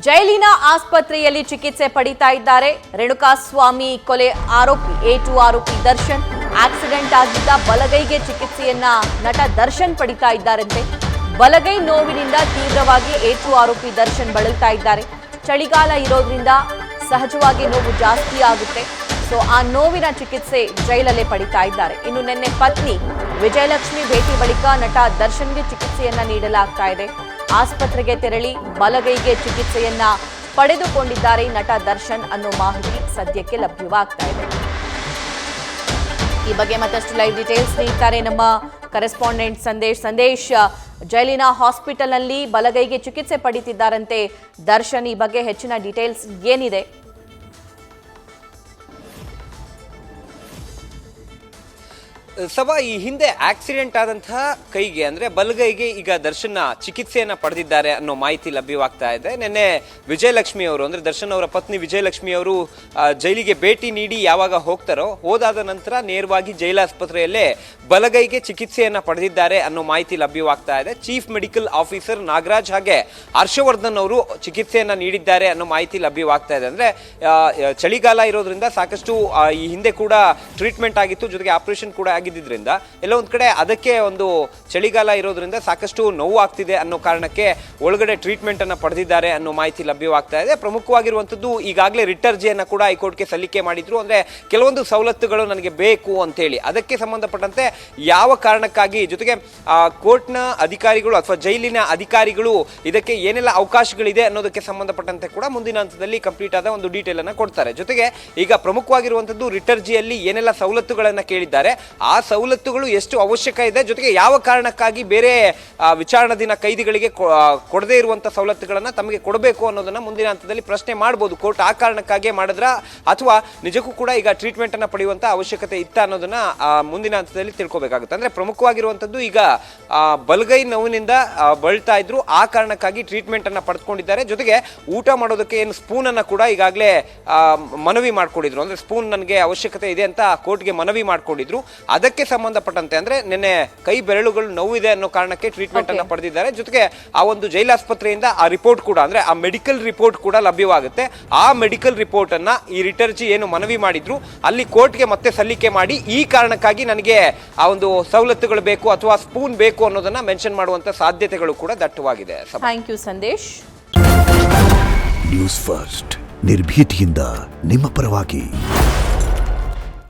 ಜೈಲಿನ ಆಸ್ಪತ್ರೆಯಲ್ಲಿ ಚಿಕಿತ್ಸೆ ಪಡಿತಾ ಇದ್ದಾರೆ ರೇಣುಕಾಸ್ವಾಮಿ ಕೊಲೆ ಆರೋಪಿ A2 ಆರೋಪಿ ದರ್ಶನ್. ಆಕ್ಸಿಡೆಂಟ್ ಆಗಿದ್ದ ಬಲಗೈಗೆ ಚಿಕಿತ್ಸೆಯನ್ನ ನಟ ದರ್ಶನ್ ಪಡಿತಾ ಇದ್ದಾರಂತೆ. ಬಲಗೈ ನೋವಿನಿಂದ ತೀವ್ರವಾಗಿ A2 ಆರೋಪಿ ದರ್ಶನ್ ಬಳಲ್ತಾ ಇದ್ದಾರೆ. ಚಳಿಗಾಲ ಇರೋದ್ರಿಂದ ಸಹಜವಾಗಿ ನೋವು ಜಾಸ್ತಿ ಆಗುತ್ತೆ. ಸೊ ಆ ನೋವಿನ ಚಿಕಿತ್ಸೆ ಜೈಲಲ್ಲೇ ಪಡಿತಾ ಇದ್ದಾರೆ. ಇನ್ನು ನಿನ್ನೆ ಪತ್ನಿ ವಿಜಯಲಕ್ಷ್ಮಿ ಭೇಟಿ ಬಳಿಕ ನಟ ದರ್ಶನ್ಗೆ ಚಿಕಿತ್ಸೆಯನ್ನ ನೀಡಲಾಗ್ತಾ ಇದೆ. ಆಸ್ಪತ್ರೆಗೆ ತೆರಳಿ ಬಲಗೈಗೆ ಚಿಕಿತ್ಸೆಯನ್ನ ಪಡೆದುಕೊಂಡಿದ್ದಾರೆ ನಟ ದರ್ಶನ್ ಅನ್ನೋ ಮಾಹಿತಿ ಸದ್ಯಕ್ಕೆ ಲಭ್ಯವಾಗ್ತಾ ಇದೆ. ಈ ಬಗ್ಗೆ ಮತ್ತಷ್ಟು ಲೈವ್ ಡೀಟೇಲ್ಸ್ ನೀಡ್ತಾರೆ ನಮ್ಮ ಕರೆಸ್ಪಾಂಡೆಂಟ್ ಸಂದೇಶ್. ಜೈಲಿನ ಹಾಸ್ಪಿಟಲ್ನಲ್ಲಿ ಬಲಗೈಗೆ ಚಿಕಿತ್ಸೆ ಪಡಿತಿದ್ದಾರಂತೆ ದರ್ಶನ್. ಈ ಬಗ್ಗೆ ಹೆಚ್ಚಿನ ಡೀಟೇಲ್ಸ್ ಏನಿದೆ? ಸಭಾ, ಈ ಹಿಂದೆ ಆಕ್ಸಿಡೆಂಟ್ ಆದಂತಹ ಕೈಗೆ ಅಂದ್ರೆ ಬಲಗೈಗೆ ಈಗ ದರ್ಶನ್ ಚಿಕಿತ್ಸೆಯನ್ನ ಪಡೆದಿದ್ದಾರೆ ಅನ್ನೋ ಮಾಹಿತಿ ಲಭ್ಯವಾಗ್ತಾ ಇದೆ. ನಿನ್ನೆ ವಿಜಯಲಕ್ಷ್ಮಿ ಅವರು ಅಂದ್ರೆ ದರ್ಶನ್ ಅವರ ಪತ್ನಿ ವಿಜಯಲಕ್ಷ್ಮಿ ಅವರು ಜೈಲಿಗೆ ಭೇಟಿ ನೀಡಿ ಯಾವಾಗ ಹೋಗ್ತಾರೋ ಹೋದಾದ ನಂತರ ನೇರವಾಗಿ ಜೈಲಾಸ್ಪತ್ರೆಯಲ್ಲೇ ಬಲಗೈಗೆ ಚಿಕಿತ್ಸೆಯನ್ನ ಪಡೆದಿದ್ದಾರೆ ಅನ್ನೋ ಮಾಹಿತಿ ಲಭ್ಯವಾಗ್ತಾ ಇದೆ. ಚೀಫ್ ಮೆಡಿಕಲ್ ಆಫೀಸರ್ ನಾಗರಾಜ್ ಹಾಗೆ ಹರ್ಷವರ್ಧನ್ ಅವರು ಚಿಕಿತ್ಸೆಯನ್ನ ನೀಡಿದ್ದಾರೆ ಅನ್ನೋ ಮಾಹಿತಿ ಲಭ್ಯವಾಗ್ತಾ ಇದೆ. ಅಂದ್ರೆ ಚಳಿಗಾಲ ಇರೋದ್ರಿಂದ ಸಾಕಷ್ಟು ಈ ಹಿಂದೆ ಕೂಡ ಟ್ರೀಟ್ಮೆಂಟ್ ಆಗಿತ್ತು, ಜೊತೆಗೆ ಆಪರೇಷನ್ ಕೂಡ ಆಗಿದ್ದರಿಂದ ಎಲ್ಲ ಒಂದ್ ಕಡೆ ಅದಕ್ಕೆ ಒಂದು ಚಳಿಗಾಲ ಇರೋದ್ರಿಂದ ಸಾಕಷ್ಟು ನೋವು ಆಗ್ತಿದೆ ಅನ್ನೋ ಕಾರಣಕ್ಕೆ ಒಳಗಡೆ ಟ್ರೀಟ್ಮೆಂಟ್ ಅನ್ನ ಪಡೆದಿದ್ದಾರೆ ಅನ್ನೋ ಮಾಹಿತಿ ಲಭ್ಯವಾಗ್ತಾ ಇದೆ. ಪ್ರಮುಖವಾಗಿರುವಂತದ್ದು ಈಗಾಗಲೇ ರಿಟ್ ಅರ್ಜಿಯನ್ನ ಕೂಡ ಹೈಕೋರ್ಟ್ಗೆ ಸಲ್ಲಿಕೆ ಮಾಡಿದ್ರು. ಅಂದ್ರೆ ಕೆಲವೊಂದು ಸವಲತ್ತುಗಳು ನನಗೆ ಬೇಕು ಅಂತ ಹೇಳಿ ಅದಕ್ಕೆ ಸಂಬಂಧಪಟ್ಟಂತೆ ಯಾವ ಕಾರಣಕ್ಕಾಗಿ, ಜೊತೆಗೆ ಕೋರ್ಟ್ನ ಅಧಿಕಾರಿಗಳು ಅಥವಾ ಜೈಲಿನ ಅಧಿಕಾರಿಗಳು ಇದಕ್ಕೆ ಏನೆಲ್ಲ ಅವಕಾಶಗಳಿದೆ ಅನ್ನೋದಕ್ಕೆ ಸಂಬಂಧಪಟ್ಟಂತೆ ಕೂಡ ಮುಂದಿನ ಹಂತದಲ್ಲಿ ಕಂಪ್ಲೀಟ್ ಆದ ಒಂದು ಡೀಟೇಲ್ ಅನ್ನ ಕೊಡ್ತಾರೆ. ಜೊತೆಗೆ ಈಗ ಪ್ರಮುಖವಾಗಿರುವಂತದ್ದು ರಿಟ್ ಅರ್ಜಿಯಲ್ಲಿ ಏನೆಲ್ಲ ಸವಲತ್ತುಗಳನ್ನ ಕೇಳಿದ್ದಾರೆ, ಆ ಸವಲತ್ತುಗಳು ಎಷ್ಟು ಅವಶ್ಯಕ ಇದೆ, ಜೊತೆಗೆ ಯಾವ ಕಾರಣಕ್ಕಾಗಿ ಬೇರೆ ವಿಚಾರಣಾಧೀನ ಕೈದಿಗಳಿಗೆ ಕೊಡದೇ ಇರುವಂತಹ ಸವಲತ್ತುಗಳನ್ನ ತಮಗೆ ಕೊಡಬೇಕು ಅನ್ನೋದನ್ನ ಮುಂದಿನ ಹಂತದಲ್ಲಿ ಪ್ರಶ್ನೆ ಮಾಡಬಹುದು. ಕೋರ್ಟ್ ಆ ಕಾರಣಕ್ಕಾಗಿ ಮಾಡಿದ್ರ ಅಥವಾ ನಿಜಕ್ಕೂ ಕೂಡ ಈಗ ಟ್ರೀಟ್ಮೆಂಟ್ ಅನ್ನ ಪಡೆಯುವಂತ ಅವಶ್ಯಕತೆ ಇತ್ತ ಅನ್ನೋದನ್ನ ಮುಂದಿನ ಹಂತದಲ್ಲಿ ತಿಳ್ಕೊಬೇಕಾಗುತ್ತೆ. ಅಂದ್ರೆ ಪ್ರಮುಖವಾಗಿರುವಂತದ್ದು ಈಗ ಬಲಗೈ ನೋವಿನಿಂದ ಬಳಲ್ತಾ ಇದ್ರು, ಆ ಕಾರಣಕ್ಕಾಗಿ ಟ್ರೀಟ್ಮೆಂಟ್ ಅನ್ನ ಪಡೆದುಕೊಂಡಿದ್ದಾರೆ. ಜೊತೆಗೆ ಊಟ ಮಾಡೋದಕ್ಕೆ ಏನು ಸ್ಪೂನ್ ಅನ್ನ ಕೂಡ ಈಗಾಗಲೇ ಮನವಿ ಮಾಡ್ಕೊಂಡಿದ್ರು. ಅಂದ್ರೆ ಸ್ಪೂನ್ ನನಗೆ ಅವಶ್ಯಕತೆ ಇದೆ ಅಂತ ಕೋರ್ಟ್ಗೆ ಮನವಿ ಮಾಡ್ಕೊಂಡಿದ್ರು. ಅದಕ್ಕೆ ಸಂಬಂಧಪಟ್ಟಂತೆ ಅಂದ್ರೆ ನಿನ್ನೆ ಕೈ ಬೆರಳುಗಳು ನೋವಿದೆ ಅನ್ನೋ ಕಾರಣಕ್ಕೆ ಟ್ರೀಟ್ಮೆಂಟ್ ಅನ್ನ ಪಡೆದಿದ್ದಾರೆ. ಜೊತೆಗೆ ಆ ಒಂದು ಜೈಲಾಸ್ಪತ್ರೆಯಿಂದ ಆ ರಿಪೋರ್ಟ್ ಕೂಡ ಅಂದ್ರೆ ಆ ಮೆಡಿಕಲ್ ರಿಪೋರ್ಟ್ ಕೂಡ ಲಭ್ಯವಾಗುತ್ತೆ. ಆ ಮೆಡಿಕಲ್ ರಿಪೋರ್ಟ್ ಅನ್ನ ಈ ರಿಟ್ ಅರ್ಜಿ ಏನು ಮನವಿ ಮಾಡಿದ್ರು ಅಲ್ಲಿ ಕೋರ್ಟ್ಗೆ ಮತ್ತೆ ಸಲ್ಲಿಕೆ ಮಾಡಿ ಈ ಕಾರಣಕ್ಕಾಗಿ ನನಗೆ ಆ ಒಂದು ಸವಲತ್ತುಗಳು ಬೇಕು ಅಥವಾ ಸ್ಪೂನ್ ಬೇಕು ಅನ್ನೋದನ್ನ ಮೆನ್ಷನ್ ಮಾಡುವಂತ ಸಾಧ್ಯತೆಗಳು ಕೂಡ ದಟ್ಟವಾಗಿದೆ. Thank you Sandesh. News first ನಿರ್ಭೀತಿಯಿಂದ ನಿಮ್ಮ ಪರವಾಗಿ.